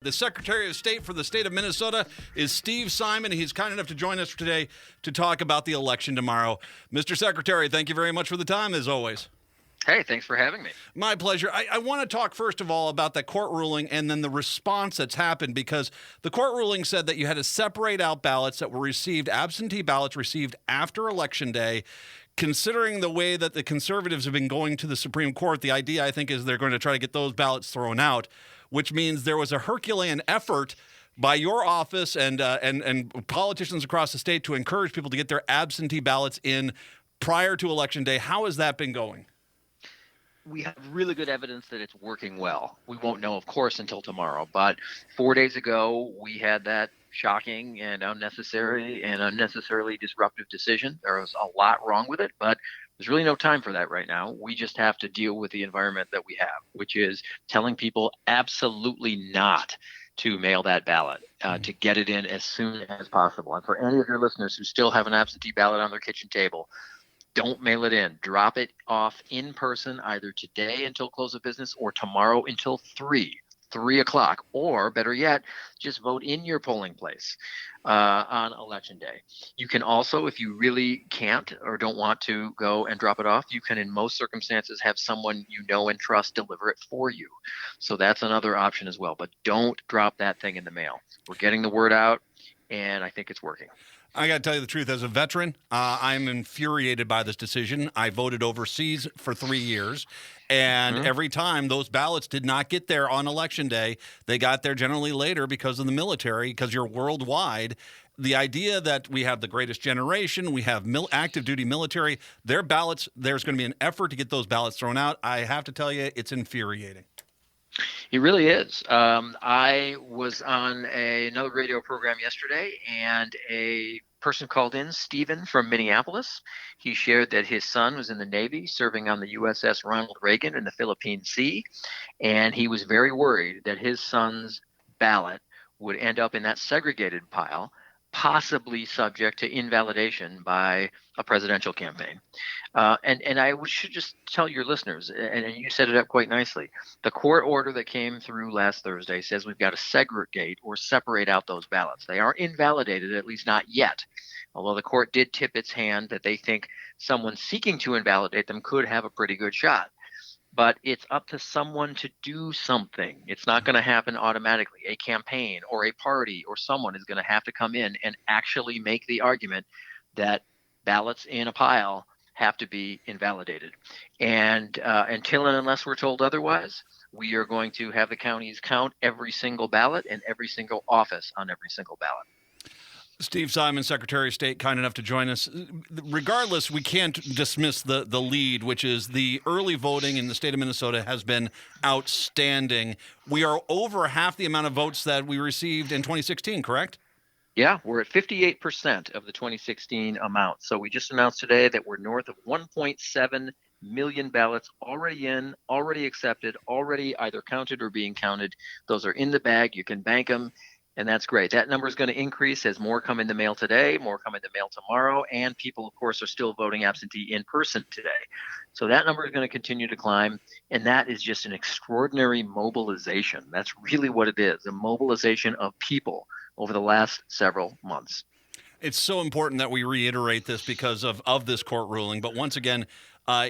The Secretary of State for the state of Minnesota is Steve Simon. He's kind enough to join us today to talk about the election tomorrow. Mr. Secretary, thank you very much for the time, as always. Hey, thanks for having me. My pleasure. I want to talk, first of all, about that court ruling and then the response that's happened, because the court ruling said that you had to separate out ballots that were received, absentee ballots received after Election Day. Considering the way that the conservatives have been going to the Supreme Court, the idea, I think, is they're going to try to get those ballots thrown out, which means there was a Herculean effort by your office and politicians across the state to encourage people to get their absentee ballots in prior to Election Day. How has that been going? We have really good evidence that it's working well. We won't know, of course, until tomorrow. But 4 days ago, we had that shocking and unnecessarily disruptive decision. There was a lot wrong with it, but there's really no time for that right now. We just have to deal with the environment that we have, which is telling people absolutely not to mail that ballot, to get it in as soon as possible. And for any of your listeners who still have an absentee ballot on their kitchen table, don't mail it in. Drop it off in person either today until close of business or tomorrow until 3 o'clock. Or better yet, just vote in your polling place on Election Day. You can also, if you really can't or don't want to go and drop it off, you can in most circumstances have someone you know and trust deliver it for you. So that's another option as well. But don't drop that thing in the mail. We're getting the word out, and I think it's working. I got to tell you the truth. As a veteran, I'm infuriated by this decision. I voted overseas for 3 years, and every time those ballots did not get there on Election Day, they got there generally later because of the military, because you're worldwide. The idea that we have the greatest generation, we have active duty military, their ballots, there's going to be an effort to get those ballots thrown out. I have to tell you, it's infuriating. It really is. I was on another radio program yesterday, and a person called in, Stephen from Minneapolis. He shared that his son was in the Navy serving on the USS Ronald Reagan in the Philippine Sea, and he was very worried that his son's ballot would end up in that segregated pile, possibly subject to invalidation by a presidential campaign. And I should just tell your listeners, and you set it up quite nicely, the court order that came through last Thursday says we've got to segregate or separate out those ballots. They aren't invalidated, at least not yet, although the court did tip its hand that they think someone seeking to invalidate them could have a pretty good shot. But it's up to someone to do something. It's not going to happen automatically. A campaign or a party or someone is going to have to come in and actually make the argument that ballots in a pile have to be invalidated. And until and unless we're told otherwise, we are going to have the counties count every single ballot and every single office on every single ballot. Steve Simon, Secretary of State, kind enough to join us. Regardless, we can't dismiss the lead, which is the early voting in the state of Minnesota has been outstanding. We are over half the amount of votes that we received in 2016, correct? Yeah, we're at 58% of the 2016 amount. So we just announced today that we're north of 1.7 million ballots already in, already accepted, already either counted or being counted. Those are in the bag. You can bank them. And that's great. That number is going to increase as more come in the mail today, more come in the mail tomorrow, and people, of course, are still voting absentee in person today. So that number is going to continue to climb, and that is just an extraordinary mobilization. That's really what it is, a mobilization of people over the last several months. It's so important that we reiterate this because of this court ruling. But once again,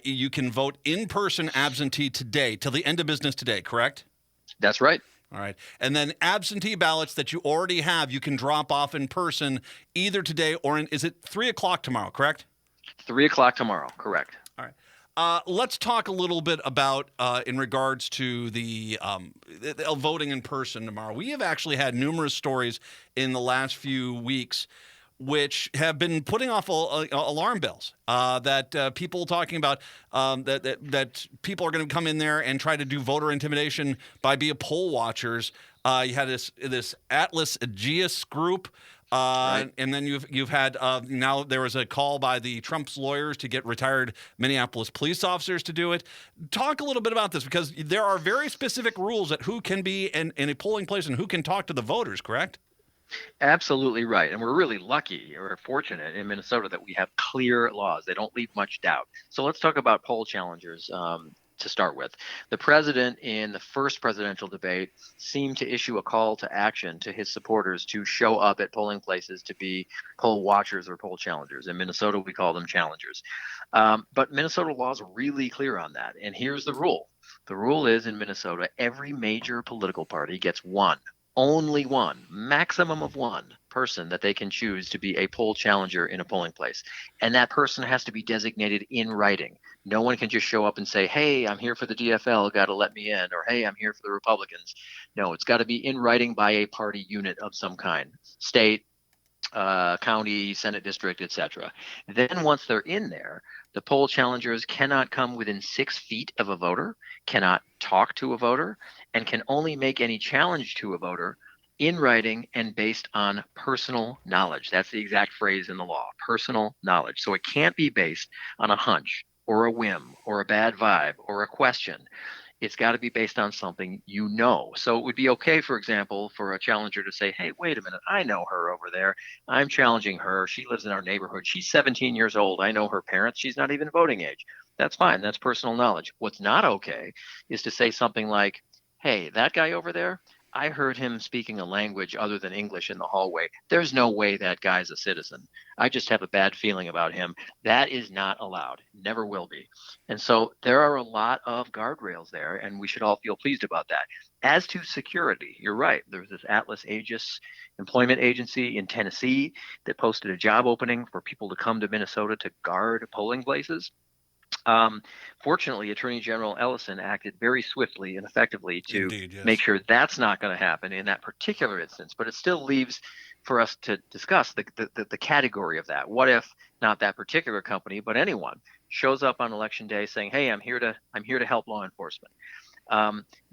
you can vote in person absentee today, till the end of business today, correct? That's right. All right. And then absentee ballots that you already have, you can drop off in person either today or is it 3 o'clock tomorrow, correct? 3 o'clock tomorrow, correct. All right. Let's talk a little bit about in regards to the voting in person tomorrow. We have actually had numerous stories in the last few weeks which have been putting off alarm bells, that people talking about that people are going to come in there and try to do voter intimidation by being poll watchers. You had this Atlas Aegis group, right. And then you've had now there was a call by the Trump's lawyers to get retired Minneapolis police officers to do it. Talk a little bit about this, because there are very specific rules at who can be in a polling place and who can talk to the voters, correct? Absolutely right. And we're really lucky or fortunate in Minnesota that we have clear laws. They don't leave much doubt. So let's talk about poll challengers. to start with. The president in the first presidential debate seemed to issue a call to action to his supporters to show up at polling places to be poll watchers or poll challengers. In Minnesota, we call them challengers. But Minnesota law is really clear on that. And here's the rule. The rule is in Minnesota, every major political party gets one, only one, maximum of one person that they can choose to be a poll challenger in a polling place. And that person has to be designated in writing. No one can just show up and say, hey, I'm here for the DFL, got to let me in, or hey, I'm here for the Republicans. No, it's got to be in writing by a party unit of some kind, state, county, Senate district, etc. Then once they're in there, the poll challengers cannot come within 6 feet of a voter, cannot talk to a voter, and can only make any challenge to a voter in writing and based on personal knowledge. That's the exact phrase in the law, personal knowledge. So it can't be based on a hunch or a whim or a bad vibe or a question. It's got to be based on something you know. So it would be okay, for example, for a challenger to say, hey, wait a minute, I know her over there. I'm challenging her. She lives in our neighborhood. She's 17 years old. I know her parents. She's not even voting age. That's fine. That's personal knowledge. What's not okay is to say something like, hey, that guy over there, I heard him speaking a language other than English in the hallway. There's no way that guy's a citizen. I just have a bad feeling about him. That is not allowed. Never will be. And so there are a lot of guardrails there, and we should all feel pleased about that. As to security, you're right. There's this Atlas Aegis employment agency in Tennessee that posted a job opening for people to come to Minnesota to guard polling places. Fortunately, Attorney General Ellison acted very swiftly and effectively to Indeed, yes. make sure that's not going to happen in that particular instance. But it still leaves for us to discuss the category of that. What if not that particular company, but anyone shows up on election day saying, "Hey, I'm here to help law enforcement."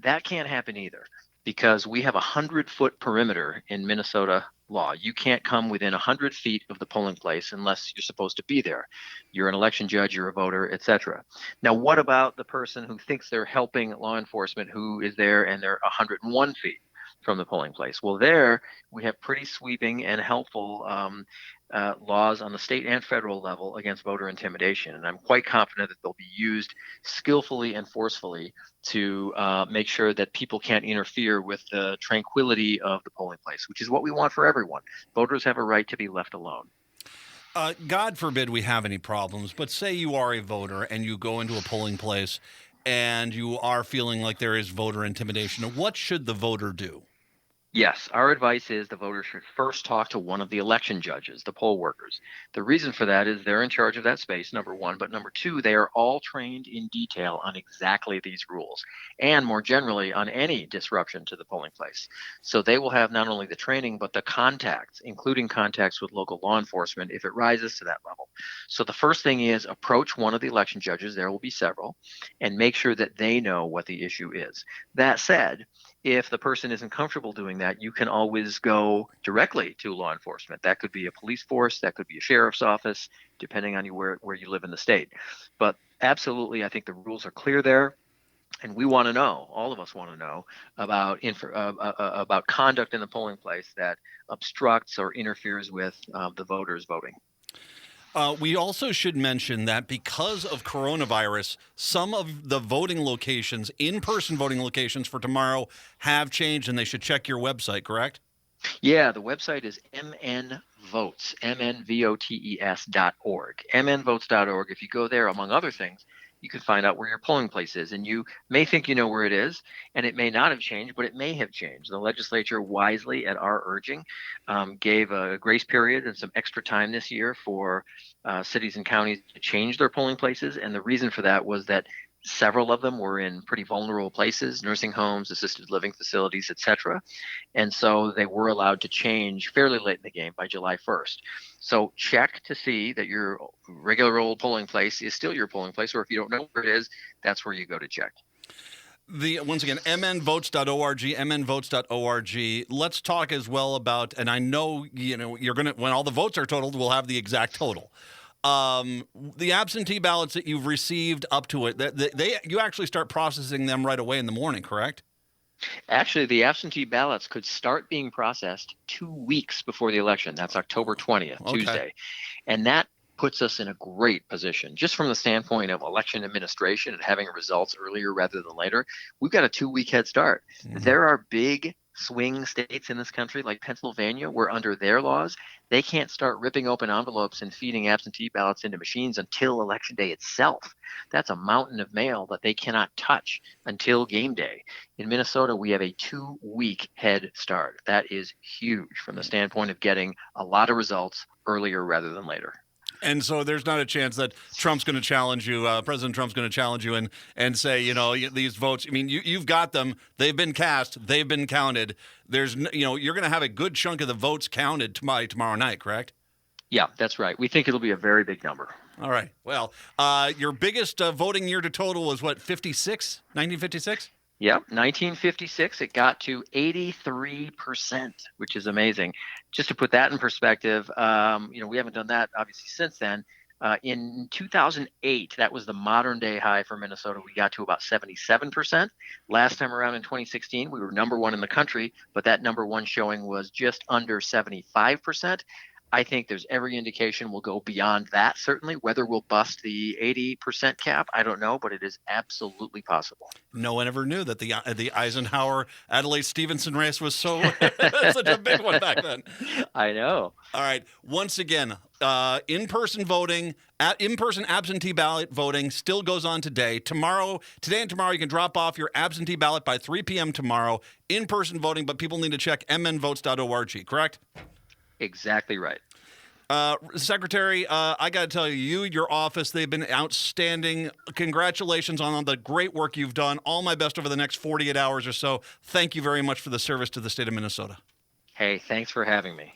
That can't happen either, because we have a 100-foot perimeter in Minnesota law. You can't come within 100 feet of the polling place unless you're supposed to be there. You're an election judge, you're a voter, etc. Now, what about the person who thinks they're helping law enforcement who is there and they're 101 feet from the polling place? Well, there we have pretty sweeping and helpful laws on the state and federal level against voter intimidation. And I'm quite confident that they'll be used skillfully and forcefully to make sure that people can't interfere with the tranquility of the polling place, which is what we want for everyone. Voters have a right to be left alone. God forbid we have any problems, but say you are a voter and you go into a polling place and you are feeling like there is voter intimidation. What should the voter do? Yes, our advice is the voter should first talk to one of the election judges, the poll workers. The reason for that is they're in charge of that space, number one. But number two, they are all trained in detail on exactly these rules and more generally on any disruption to the polling place. So they will have not only the training, but the contacts, including contacts with local law enforcement if it rises to that level. So the first thing is approach one of the election judges, there will be several, and make sure that they know what the issue is. That said, if the person isn't comfortable doing that, you can always go directly to law enforcement. That could be a police force, that could be a sheriff's office, depending on where you live in the state. But absolutely, I think the rules are clear there. And we want to know, all of us want to know about conduct in the polling place that obstructs or interferes with the voters voting. We also should mention that because of coronavirus, some of the voting locations, in-person voting locations for tomorrow, have changed, and they should check your website, correct? Yeah, the website is mnvotes, mnvotes.org, mnvotes.org. If you go there, among other things, you can find out where your polling place is. And you may think you know where it is, and it may not have changed, but it may have changed. The legislature wisely, at our urging, gave a grace period and some extra time this year for cities and counties to change their polling places. And the reason for that was that several of them were in pretty vulnerable places, nursing homes, assisted living facilities, etc. And so they were allowed to change fairly late in the game by July 1st. So check to see that your regular old polling place is still your polling place, or if you don't know where it is, that's where you go to check. Once again, mnvotes.org, mnvotes.org. Let's talk as well about, and I know you're going to, when all the votes are totaled, we'll have the exact total. The absentee ballots that you've received up to it, you actually start processing them right away in the morning, correct? Actually, the absentee ballots could start being processed 2 weeks before the election. That's October 20th, Okay. Tuesday. And that puts us in a great position. Just from the standpoint of election administration and having results earlier rather than later, we've got a 2-week head start. Mhm. There are big swing states in this country like Pennsylvania where under their laws, they can't start ripping open envelopes and feeding absentee ballots into machines until election day itself. That's a mountain of mail that they cannot touch until game day. In Minnesota, we have a 2-week head start. That is huge from the standpoint of getting a lot of results earlier rather than later. And so there's not a chance that Trump's going to challenge you, President Trump's going to challenge you and say, these votes, I mean, you've got them. They've been cast. They've been counted. You're going to have a good chunk of the votes counted tomorrow night, correct? Yeah, that's right. We think it'll be a very big number. All right. Well, your biggest voting year to total was what, 1956? Yep, 1956, it got to 83%, which is amazing. Just to put that in perspective, we haven't done that obviously since then. In 2008, that was the modern day high for Minnesota. We got to about 77%. Last time around in 2016, we were number one in the country, but that number one showing was just under 75%. I think there's every indication we'll go beyond that, certainly. Whether we'll bust the 80% cap, I don't know, but it is absolutely possible. No one ever knew that the Eisenhower Adlai Stevenson race was so such a big one back then. I know. All right. Once again, in-person voting, in-person absentee ballot voting still goes on today. Today and tomorrow, you can drop off your absentee ballot by 3 p.m. tomorrow. In-person voting, but people need to check mnvotes.org, correct? Exactly right. Secretary, I got to tell you, your office, they've been outstanding. Congratulations on the great work you've done. All my best over the next 48 hours or so. Thank you very much for the service to the state of Minnesota. Hey, thanks for having me.